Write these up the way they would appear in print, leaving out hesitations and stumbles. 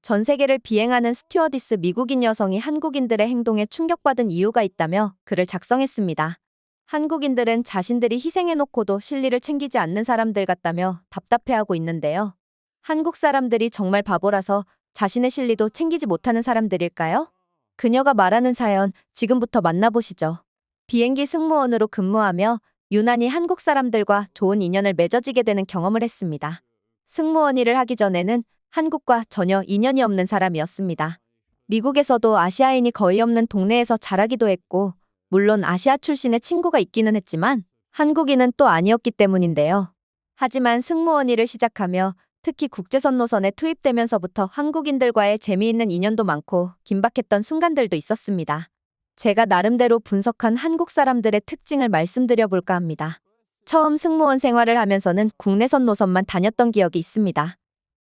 전 세계를 비행하는 스튜어디스 미국인 여성이 한국인들의 행동에 충격받은 이유가 있다며 글을 작성했습니다. 한국인들은 자신들이 희생해놓고도 실리를 챙기지 않는 사람들 같다며 답답해하고 있는데요. 한국 사람들이 정말 바보라서 자신의 실리도 챙기지 못하는 사람들일까요? 그녀가 말하는 사연 지금부터 만나보시죠. 비행기 승무원으로 근무하며 유난히 한국 사람들과 좋은 인연을 맺어지게 되는 경험을 했습니다. 승무원 일을 하기 전에는 한국과 전혀 인연이 없는 사람이었습니다. 미국에서도 아시아인이 거의 없는 동네에서 자라기도 했고, 물론 아시아 출신의 친구가 있기는 했지만 한국인은 또 아니었기 때문인데요. 하지만 승무원 일을 시작하며 특히 국제선 노선에 투입되면서부터 한국인들과의 재미있는 인연도 많고 긴박했던 순간들도 있었습니다. 제가 나름대로 분석한 한국 사람들의 특징을 말씀드려 볼까 합니다. 처음 승무원 생활을 하면서는 국내선 노선만 다녔던 기억이 있습니다.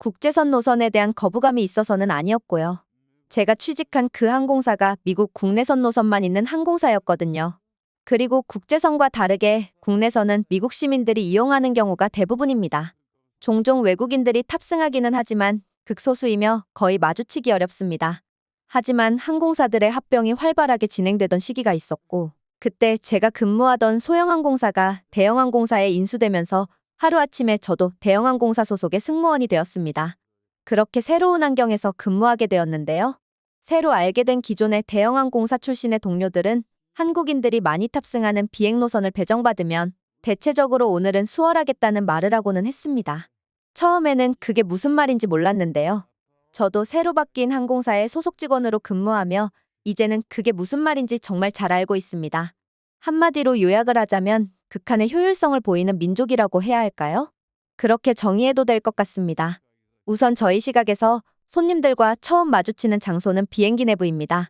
국제선 노선에 대한 거부감이 있어서는 아니었고요. 제가 취직한 그 항공사가 미국 국내선 노선만 있는 항공사였거든요. 그리고 국제선과 다르게 국내선은 미국 시민들이 이용하는 경우가 대부분입니다. 종종 외국인들이 탑승하기는 하지만 극소수이며 거의 마주치기 어렵습니다. 하지만 항공사들의 합병이 활발하게 진행되던 시기가 있었고, 그때 제가 근무하던 소형항공사가 대형항공사에 인수되면서 하루아침에 저도 대형항공사 소속의 승무원이 되었습니다. 그렇게 새로운 환경에서 근무하게 되었는데요. 새로 알게 된 기존의 대형항공사 출신의 동료들은 한국인들이 많이 탑승하는 비행 노선을 배정받으면 대체적으로 오늘은 수월하겠다는 말을 하고는 했습니다. 처음에는 그게 무슨 말인지 몰랐는데요. 저도 새로 바뀐 항공사의 소속 직원으로 근무하며 이제는 그게 무슨 말인지 정말 잘 알고 있습니다. 한마디로 요약을 하자면 극한의 효율성을 보이는 민족이라고 해야 할까요? 그렇게 정의해도 될 것 같습니다. 우선 저희 시각에서 손님들과 처음 마주치는 장소는 비행기 내부입니다.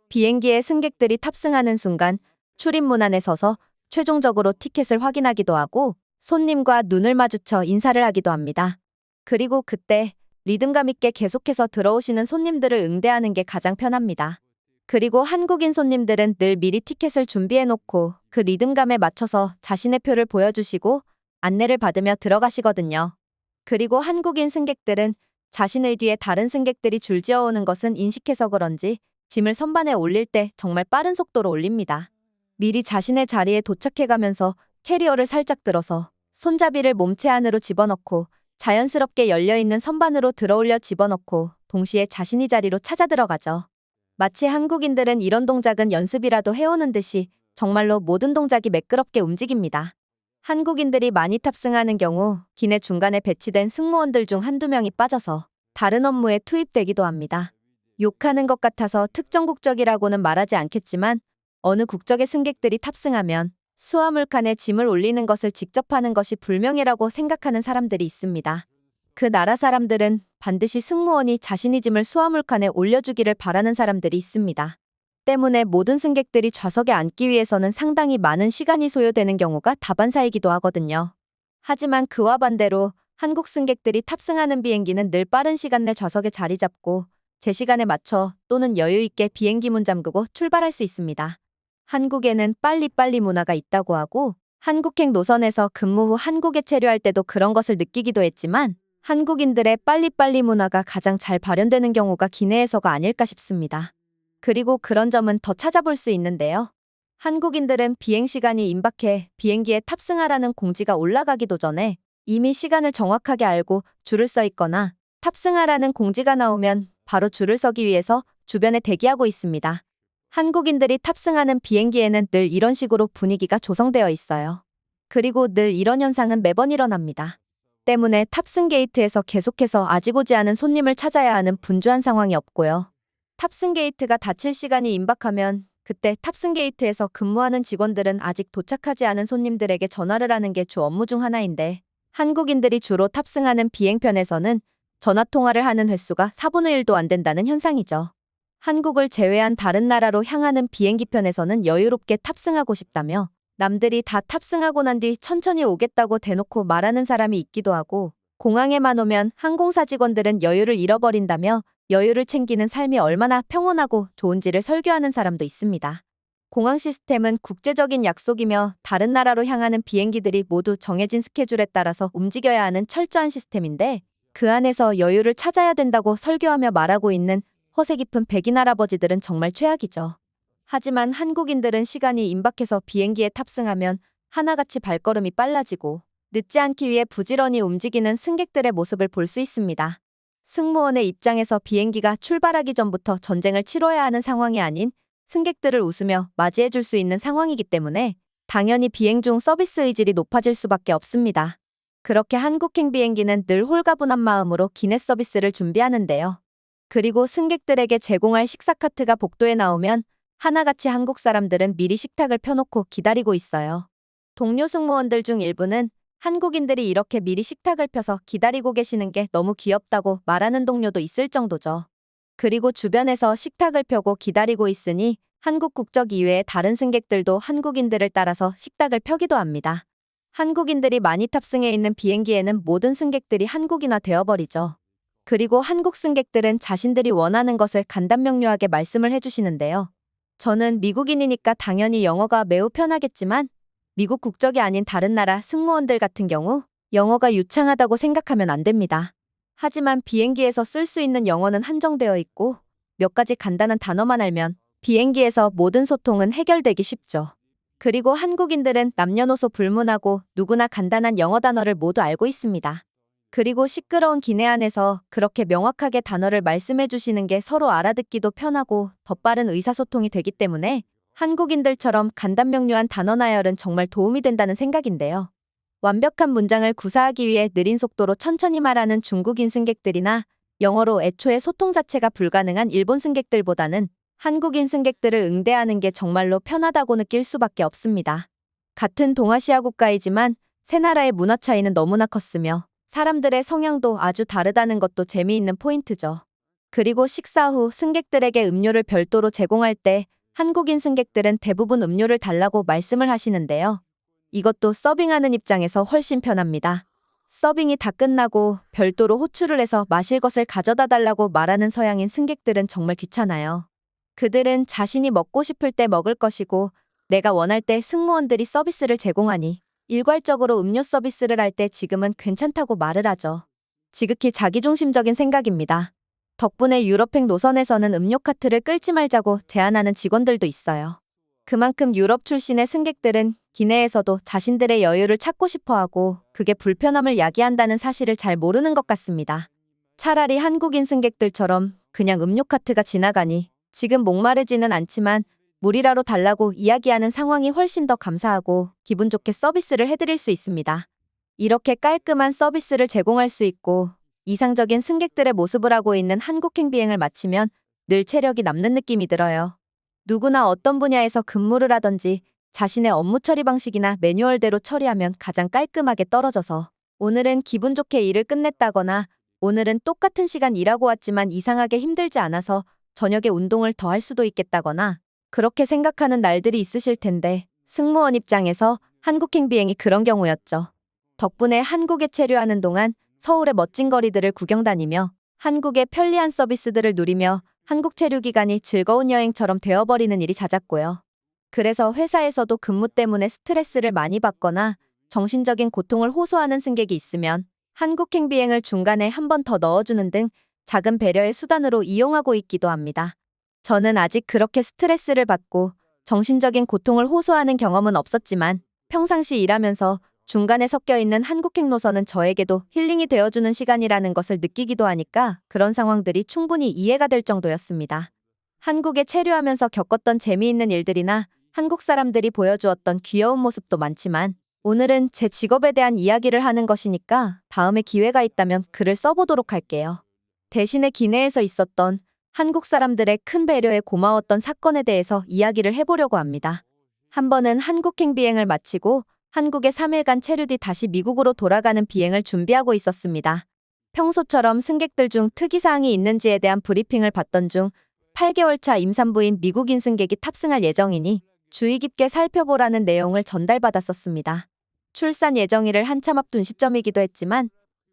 비행기에 승객들이 탑승하는 순간 출입문 안에 서서 최종적으로 티켓을 확인하기도 하고 손님과 눈을 마주쳐 인사를 하기도 합니다. 그리고 그때 리듬감 있게 계속해서 들어오시는 손님들을 응대하는 게 가장 편합니다. 그리고 한국인 손님들은 늘 미리 티켓을 준비해놓고 그 리듬감에 맞춰서 자신의 표를 보여주시고 안내를 받으며 들어가시거든요. 그리고 한국인 승객들은 자신의 뒤에 다른 승객들이 줄지어 오는 것은 인식해서 그런지 짐을 선반에 올릴 때 정말 빠른 속도로 올립니다. 미리 자신의 자리에 도착해가면서 캐리어를 살짝 들어서 손잡이를 몸체 안으로 집어넣고 자연스럽게 열려있는 선반으로 들어올려 집어넣고 동시에 자신이 자리로 찾아 들어가죠. 마치 한국인들은 이런 동작은 연습이라도 해오는 듯이 정말로 모든 동작이 매끄럽게 움직입니다. 한국인들이 많이 탑승하는 경우 기내 중간에 배치된 승무원들 중 한두 명이 빠져서 다른 업무에 투입되기도 합니다. 욕하는 것 같아서 특정 국적이라고는 말하지 않겠지만 어느 국적의 승객들이 탑승하면 수화물칸에 짐을 올리는 것을 직접 하는 것이 불명예라고 생각하는 사람들이 있습니다. 그 나라 사람들은 반드시 승무원이 자신의 짐을 수화물칸에 올려주기를 바라는 사람들이 있습니다. 때문에 모든 승객들이 좌석에 앉기 위해서는 상당히 많은 시간이 소요되는 경우가 다반사이기도 하거든요. 하지만 그와 반대로 한국 승객들이 탑승하는 비행기는 늘 빠른 시간 내 좌석에 자리 잡고 제 시간에 맞춰 또는 여유 있게 비행기 문 잠그고 출발할 수 있습니다. 한국에는 빨리빨리 문화가 있다고 하고 한국행 노선에서 근무 후 한국에 체류할 때도 그런 것을 느끼기도 했지만 한국인들의 빨리빨리 문화가 가장 잘 발현되는 경우가 기내에서가 아닐까 싶습니다. 그리고 그런 점은 더 찾아볼 수 있는데요. 한국인들은 비행시간이 임박해 비행기에 탑승하라는 공지가 올라가기도 전에 이미 시간을 정확하게 알고 줄을 서 있거나 탑승하라는 공지가 나오면 바로 줄을 서기 위해서 주변에 대기하고 있습니다. 한국인들이 탑승하는 비행기에는 늘 이런 식으로 분위기가 조성되어 있어요. 그리고 늘 이런 현상은 매번 일어납니다. 때문에 탑승 게이트에서 계속해서 아지고지 않은 손님을 찾아야 하는 분주한 상황이 없고요. 탑승 게이트가 닫힐 시간이 임박하면 그때 탑승 게이트에서 근무하는 직원들은 아직 도착하지 않은 손님들에게 전화를 하는 게 주 업무 중 하나인데 한국인들이 주로 탑승하는 비행편에서는 전화 통화를 하는 횟수가 4분의 1도 안 된다는 현상이죠. 한국을 제외한 다른 나라로 향하는 비행기 편에서는 여유롭게 탑승하고 싶다며 남들이 다 탑승하고 난 뒤 천천히 오겠다고 대놓고 말하는 사람이 있기도 하고 공항에만 오면 항공사 직원들은 여유를 잃어버린다며 여유를 챙기는 삶이 얼마나 평온하고 좋은지를 설교하는 사람도 있습니다. 공항 시스템은 국제적인 약속이며 다른 나라로 향하는 비행기들이 모두 정해진 스케줄에 따라서 움직여야 하는 철저한 시스템인데 그 안에서 여유를 찾아야 된다고 설교하며 말하고 있는 허세 깊은 백인 할아버지들은 정말 최악이죠. 하지만 한국인들은 시간이 임박해서 비행기에 탑승하면 하나같이 발걸음이 빨라지고 늦지 않기 위해 부지런히 움직이는 승객들의 모습을 볼 수 있습니다. 승무원의 입장에서 비행기가 출발하기 전부터 전쟁을 치러야 하는 상황이 아닌 승객들을 웃으며 맞이해 줄 수 있는 상황이기 때문에 당연히 비행 중 서비스 의질이 높아질 수밖에 없습니다. 그렇게 한국행 비행기는 늘 홀가분한 마음으로 기내 서비스를 준비하는데요. 그리고 승객들에게 제공할 식사 카트가 복도에 나오면 하나같이 한국 사람들은 미리 식탁을 펴놓고 기다리고 있어요. 동료 승무원들 중 일부는 한국인들이 이렇게 미리 식탁을 펴서 기다리고 계시는 게 너무 귀엽다고 말하는 동료도 있을 정도죠. 그리고 주변에서 식탁을 펴고 기다리고 있으니 한국 국적 이외의 다른 승객들도 한국인들을 따라서 식탁을 펴기도 합니다. 한국인들이 많이 탑승해 있는 비행기에는 모든 승객들이 한국인화 되어버리죠. 그리고 한국 승객들은 자신들이 원하는 것을 간단명료하게 말씀을 해주시는데요. 저는 미국인이니까 당연히 영어가 매우 편하겠지만 미국 국적이 아닌 다른 나라 승무원들 같은 경우 영어가 유창하다고 생각하면 안 됩니다. 하지만 비행기에서 쓸 수 있는 영어는 한정되어 있고 몇 가지 간단한 단어만 알면 비행기에서 모든 소통은 해결되기 쉽죠. 그리고 한국인들은 남녀노소 불문하고 누구나 간단한 영어 단어를 모두 알고 있습니다. 그리고 시끄러운 기내 안에서 그렇게 명확하게 단어를 말씀해 주시는 게 서로 알아듣기도 편하고 더 빠른 의사소통이 되기 때문에 한국인들처럼 간단명료한 단어 나열은 정말 도움이 된다는 생각인데요. 완벽한 문장을 구사하기 위해 느린 속도로 천천히 말하는 중국인 승객들이나 영어로 애초에 소통 자체가 불가능한 일본 승객들보다는 한국인 승객들을 응대하는 게 정말로 편하다고 느낄 수밖에 없습니다. 같은 동아시아 국가이지만 세 나라의 문화 차이는 너무나 컸으며 사람들의 성향도 아주 다르다는 것도 재미있는 포인트죠. 그리고 식사 후 승객들에게 음료를 별도로 제공할 때 한국인 승객들은 대부분 음료를 달라고 말씀을 하시는데요. 이것도 서빙하는 입장에서 훨씬 편합니다. 서빙이 다 끝나고 별도로 호출을 해서 마실 것을 가져다 달라고 말하는 서양인 승객들은 정말 귀찮아요. 그들은 자신이 먹고 싶을 때 먹을 것이고 내가 원할 때 승무원들이 서비스를 제공하니 일괄적으로 음료 서비스를 할 때 지금은 괜찮다고 말을 하죠. 지극히 자기중심적인 생각입니다. 덕분에 유럽행 노선에서는 음료 카트를 끌지 말자고 제안하는 직원들도 있어요. 그만큼 유럽 출신의 승객들은 기내에서도 자신들의 여유를 찾고 싶어하고 그게 불편함을 야기한다는 사실을 잘 모르는 것 같습니다. 차라리 한국인 승객들처럼 그냥 음료 카트가 지나가니 지금 목마르지는 않지만 물이라도 달라고 이야기하는 상황이 훨씬 더 감사하고 기분 좋게 서비스를 해드릴 수 있습니다. 이렇게 깔끔한 서비스를 제공할 수 있고 이상적인 승객들의 모습을 하고 있는 한국행 비행을 마치면 늘 체력이 남는 느낌이 들어요. 누구나 어떤 분야에서 근무를 하던지 자신의 업무 처리 방식이나 매뉴얼대로 처리하면 가장 깔끔하게 떨어져서 오늘은 기분 좋게 일을 끝냈다거나 오늘은 똑같은 시간 일하고 왔지만 이상하게 힘들지 않아서 저녁에 운동을 더 할 수도 있겠다거나 그렇게 생각하는 날들이 있으실 텐데 승무원 입장에서 한국행 비행이 그런 경우였죠. 덕분에 한국에 체류하는 동안 서울의 멋진 거리들을 구경 다니며 한국의 편리한 서비스들을 누리며 한국 체류 기간이 즐거운 여행처럼 되어버리는 일이 잦았고요. 그래서 회사에서도 근무 때문에 스트레스를 많이 받거나 정신적인 고통을 호소하는 승객이 있으면 한국행 비행을 중간에 한 번 더 넣어주는 등 작은 배려의 수단으로 이용하고 있기도 합니다. 저는 아직 그렇게 스트레스를 받고 정신적인 고통을 호소하는 경험은 없었지만 평상시 일하면서 중간에 섞여 있는 한국행 노선은 저에게도 힐링이 되어주는 시간이라는 것을 느끼기도 하니까 그런 상황들이 충분히 이해가 될 정도였습니다. 한국에 체류하면서 겪었던 재미있는 일들이나 한국 사람들이 보여주었던 귀여운 모습도 많지만 오늘은 제 직업에 대한 이야기를 하는 것이니까 다음에 기회가 있다면 글을 써보도록 할게요. 대신에 기내에서 있었던 한국 사람들의 큰 배려에 고마웠던 사건에 대해서 이야기를 해보려고 합니다. 한 번은 한국행 비행을 마치고 한국에 3일간 체류 뒤 다시 미국으로 돌아가는 비행을 준비하고 있었습니다. 평소처럼 승객들 중 특이사항이 있는지에 대한 브리핑을 받던 중 8개월 차 임산부인 미국인 승객이 탑승할 예정이니 주의 깊게 살펴보라는 내용을 전달받았었습니다. 출산 예정일을 한참 앞둔 시점이기도 했지만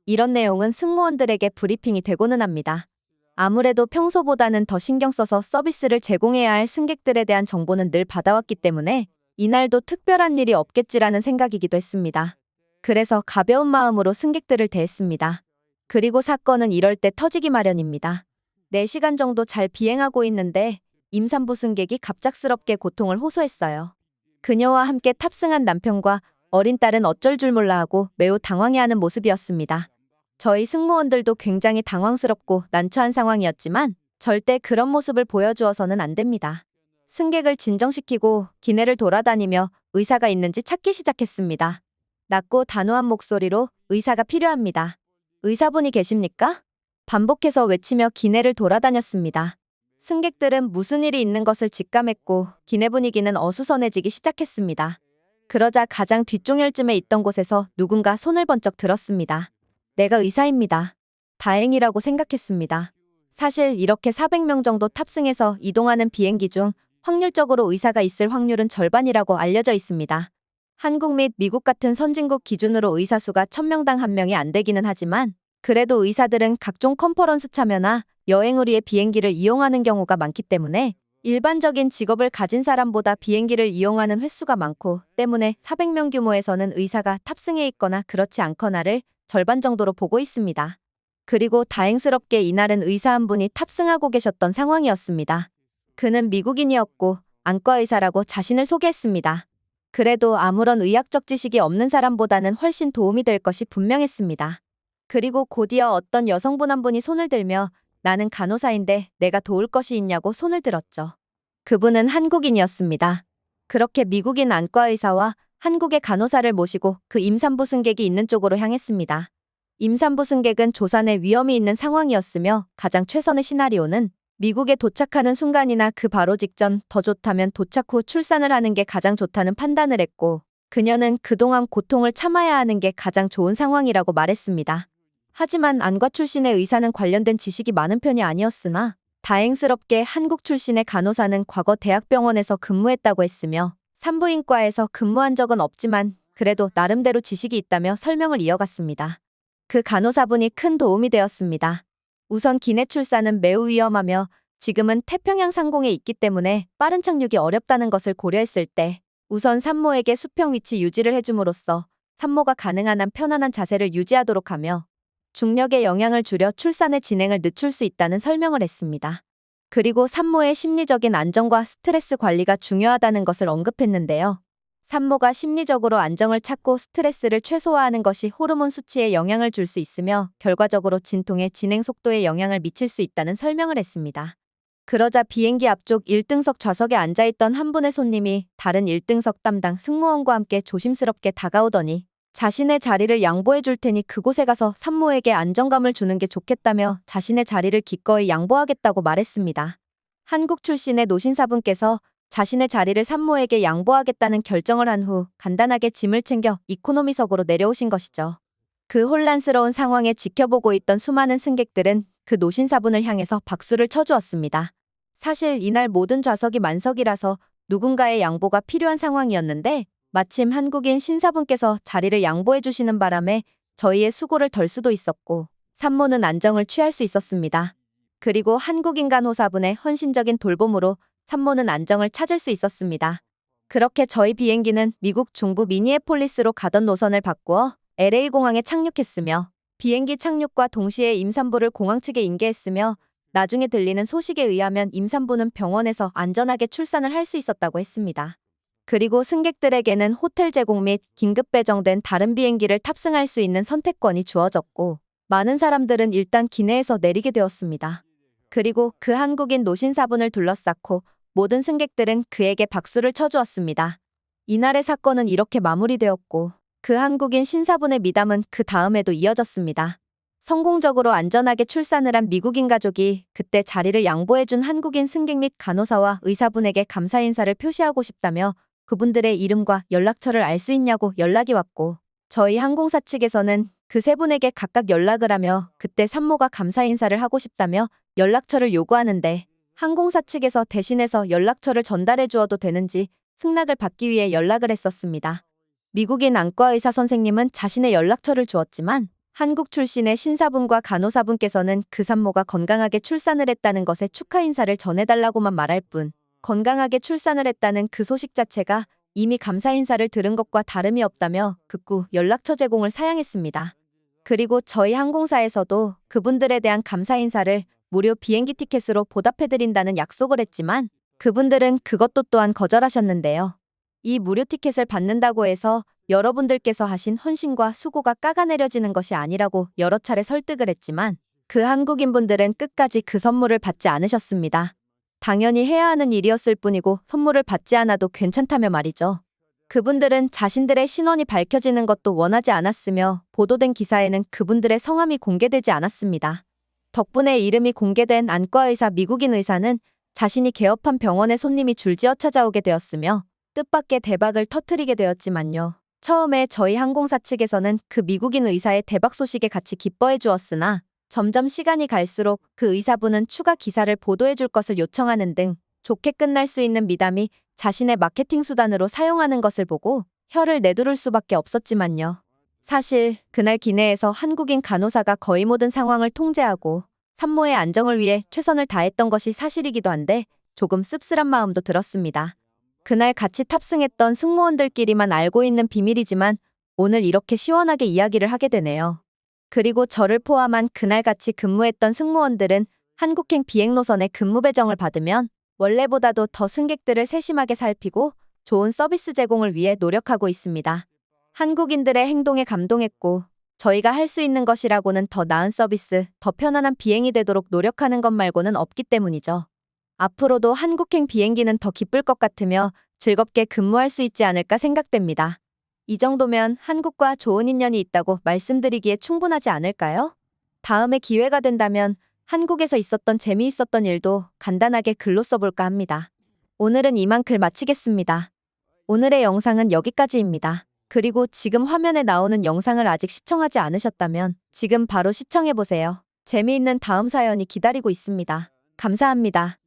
이런 내용은 승무원들에게 브리핑이 되고는 합니다. 아무래도 평소보다는 더 신경 써서 서비스를 제공해야 할 승객들에 대한 정보는 늘 받아왔기 때문에 이날도 특별한 일이 없겠지라는 생각이기도 했습니다. 그래서 가벼운 마음으로 승객들을 대했습니다. 그리고 사건은 이럴 때 터지기 마련입니다. 4시간 정도 잘 비행하고 있는데 임산부 승객이 갑작스럽게 고통을 호소했어요. 그녀와 함께 탑승한 남편과 어린 딸은 어쩔 줄 몰라 하고 매우 당황해하는 모습이었습니다. 저희 승무원들도 굉장히 당황스럽고 난처한 상황이었지만 절대 그런 모습을 보여주어서는 안 됩니다. 승객을 진정시키고 기내를 돌아다니며 의사가 있는지 찾기 시작했습니다. 낮고 단호한 목소리로 의사가 필요합니다. 의사분이 계십니까? 반복해서 외치며 기내를 돌아다녔습니다. 승객들은 무슨 일이 있는 것을 직감했고 기내 분위기는 어수선해지기 시작했습니다. 그러자 가장 뒷종열쯤에 있던 곳에서 누군가 손을 번쩍 들었습니다. 내가 의사입니다. 다행이라고 생각했습니다. 사실 이렇게 400명 정도 탑승해서 이동하는 비행기 중 확률적으로 의사가 있을 확률은 절반이라고 알려져 있습니다. 한국 및 미국 같은 선진국 기준으로 의사 수가 1000명당 1명이 안 되기는 하지만 그래도 의사들은 각종 컨퍼런스 참여나 여행을 위해 비행기를 이용하는 경우가 많기 때문에 일반적인 직업을 가진 사람보다 비행기를 이용하는 횟수가 많고 때문에 400명 규모에서는 의사가 탑승해 있거나 그렇지 않거나를 절반 정도로 보고 있습니다. 그리고 다행스럽게 이날은 의사 한 분이 탑승하고 계셨던 상황이었습니다. 그는 미국인이었고 안과 의사라고 자신을 소개했습니다. 그래도 아무런 의학적 지식이 없는 사람보다는 훨씬 도움이 될 것이 분명했습니다. 그리고 곧이어 어떤 여성분 한 분이 손을 들며 나는 간호사인데 내가 도울 것이 있냐고 손을 들었죠. 그분은 한국인이었습니다. 그렇게 미국인 안과 의사와 한국의 간호사를 모시고 그 임산부 승객이 있는 쪽으로 향했습니다. 임산부 승객은 조산에 위험이 있는 상황이었으며 가장 최선의 시나리오는 미국에 도착하는 순간이나 그 바로 직전, 더 좋다면 도착 후 출산을 하는 게 가장 좋다는 판단을 했고 그녀는 그동안 고통을 참아야 하는 게 가장 좋은 상황이라고 말했습니다. 하지만 안과 출신의 의사는 관련된 지식이 많은 편이 아니었으나 다행스럽게 한국 출신의 간호사는 과거 대학병원에서 근무했다고 했으며 산부인과에서 근무한 적은 없지만 그래도 나름대로 지식이 있다며 설명을 이어갔습니다. 그 간호사분이 큰 도움이 되었습니다. 우선 기내 출산은 매우 위험하며 지금은 태평양 상공에 있기 때문에 빠른 착륙이 어렵다는 것을 고려했을 때 우선 산모에게 수평 위치 유지를 해줌으로써 산모가 가능한 한 편안한 자세를 유지하도록 하며 중력의 영향을 줄여 출산의 진행을 늦출 수 있다는 설명을 했습니다. 그리고 산모의 심리적인 안정과 스트레스 관리가 중요하다는 것을 언급했는데요. 산모가 심리적으로 안정을 찾고 스트레스를 최소화하는 것이 호르몬 수치에 영향을 줄 수 있으며 결과적으로 진통의 진행 속도에 영향을 미칠 수 있다는 설명을 했습니다. 그러자 비행기 앞쪽 1등석 좌석에 앉아있던 한 분의 손님이 다른 1등석 담당 승무원과 함께 조심스럽게 다가오더니 자신의 자리를 양보해 줄 테니 그곳에 가서 산모에게 안정감을 주는 게 좋겠다며 자신의 자리를 기꺼이 양보하겠다고 말했습니다. 한국 출신의 노신사분께서 자신의 자리를 산모에게 양보하겠다는 결정을 한 후 간단하게 짐을 챙겨 이코노미석으로 내려오신 것이죠. 그 혼란스러운 상황에 지켜보고 있던 수많은 승객들은 그 노신사분을 향해서 박수를 쳐주었습니다. 사실 이날 모든 좌석이 만석이라서 누군가의 양보가 필요한 상황이었는데 마침 한국인 신사분께서 자리를 양보해 주시는 바람에 저희의 수고를 덜 수도 있었고 산모는 안정을 취할 수 있었습니다. 그리고 한국인 간호사분의 헌신적인 돌봄으로 산모는 안정을 찾을 수 있었습니다. 그렇게 저희 비행기는 미국 중부 미니애폴리스로 가던 노선을 바꾸어 LA 공항에 착륙했으며 비행기 착륙과 동시에 임산부를 공항 측에 인계했으며 나중에 들리는 소식에 의하면 임산부는 병원에서 안전하게 출산을 할 수 있었다고 했습니다. 그리고 승객들에게는 호텔 제공 및 긴급 배정된 다른 비행기를 탑승할 수 있는 선택권이 주어졌고 많은 사람들은 일단 기내에서 내리게 되었습니다. 그리고 그 한국인 노신사분을 둘러싸고 모든 승객들은 그에게 박수를 쳐주었습니다. 이날의 사건은 이렇게 마무리되었고 그 한국인 신사분의 미담은 그 다음에도 이어졌습니다. 성공적으로 안전하게 출산을 한 미국인 가족이 그때 자리를 양보해준 한국인 승객 및 간호사와 의사분에게 감사 인사를 표시하고 싶다며 그분들의 이름과 연락처를 알 수 있냐고 연락이 왔고 저희 항공사 측에서는 그 세 분에게 각각 연락을 하며 그때 산모가 감사 인사를 하고 싶다며 연락처를 요구하는데 항공사 측에서 대신해서 연락처를 전달해 주어도 되는지 승낙을 받기 위해 연락을 했었습니다. 미국인 안과 의사 선생님은 자신의 연락처를 주었지만 한국 출신의 신사분과 간호사분께서는 그 산모가 건강하게 출산을 했다는 것에 축하 인사를 전해달라고만 말할 뿐 건강하게 출산을 했다는 그 소식 자체가 이미 감사 인사를 들은 것과 다름이 없다며 극구 연락처 제공을 사양했습니다. 그리고 저희 항공사에서도 그분들에 대한 감사 인사를 무료 비행기 티켓으로 보답해드린다는 약속을 했지만 그분들은 그것도 또한 거절하셨는데요. 이 무료 티켓을 받는다고 해서 여러분들께서 하신 헌신과 수고가 깎아내려지는 것이 아니라고 여러 차례 설득을 했지만 그 한국인분들은 끝까지 그 선물을 받지 않으셨습니다. 당연히 해야 하는 일이었을 뿐이고 선물을 받지 않아도 괜찮다며 말이죠. 그분들은 자신들의 신원이 밝혀지는 것도 원하지 않았으며 보도된 기사에는 그분들의 성함이 공개되지 않았습니다. 덕분에 이름이 공개된 안과의사 미국인 의사는 자신이 개업한 병원에 손님이 줄지어 찾아오게 되었으며 뜻밖의 대박을 터뜨리게 되었지만요. 처음에 저희 항공사 측에서는 그 미국인 의사의 대박 소식에 같이 기뻐해 주었으나 점점 시간이 갈수록 그 의사분은 추가 기사를 보도해 줄 것을 요청하는 등 좋게 끝날 수 있는 미담이 자신의 마케팅 수단으로 사용하는 것을 보고 혀를 내두를 수밖에 없었지만요. 사실 그날 기내에서 한국인 간호사가 거의 모든 상황을 통제하고 산모의 안정을 위해 최선을 다했던 것이 사실이기도 한데 조금 씁쓸한 마음도 들었습니다. 그날 같이 탑승했던 승무원들끼리만 알고 있는 비밀이지만 오늘 이렇게 시원하게 이야기를 하게 되네요. 그리고 저를 포함한 그날 같이 근무했던 승무원들은 한국행 비행 노선의 근무 배정을 받으면 원래보다도 더 승객들을 세심하게 살피고 좋은 서비스 제공을 위해 노력하고 있습니다. 한국인들의 행동에 감동했고 저희가 할 수 있는 것이라고는 더 나은 서비스, 더 편안한 비행이 되도록 노력하는 것 말고는 없기 때문이죠. 앞으로도 한국행 비행기는 더 기쁠 것 같으며 즐겁게 근무할 수 있지 않을까 생각됩니다. 이 정도면 한국과 좋은 인연이 있다고 말씀드리기에 충분하지 않을까요? 다음에 기회가 된다면 한국에서 있었던 재미있었던 일도 간단하게 글로 써볼까 합니다. 오늘은 이만 글 마치겠습니다. 오늘의 영상은 여기까지입니다. 그리고 지금 화면에 나오는 영상을 아직 시청하지 않으셨다면 지금 바로 시청해보세요. 재미있는 다음 사연이 기다리고 있습니다. 감사합니다.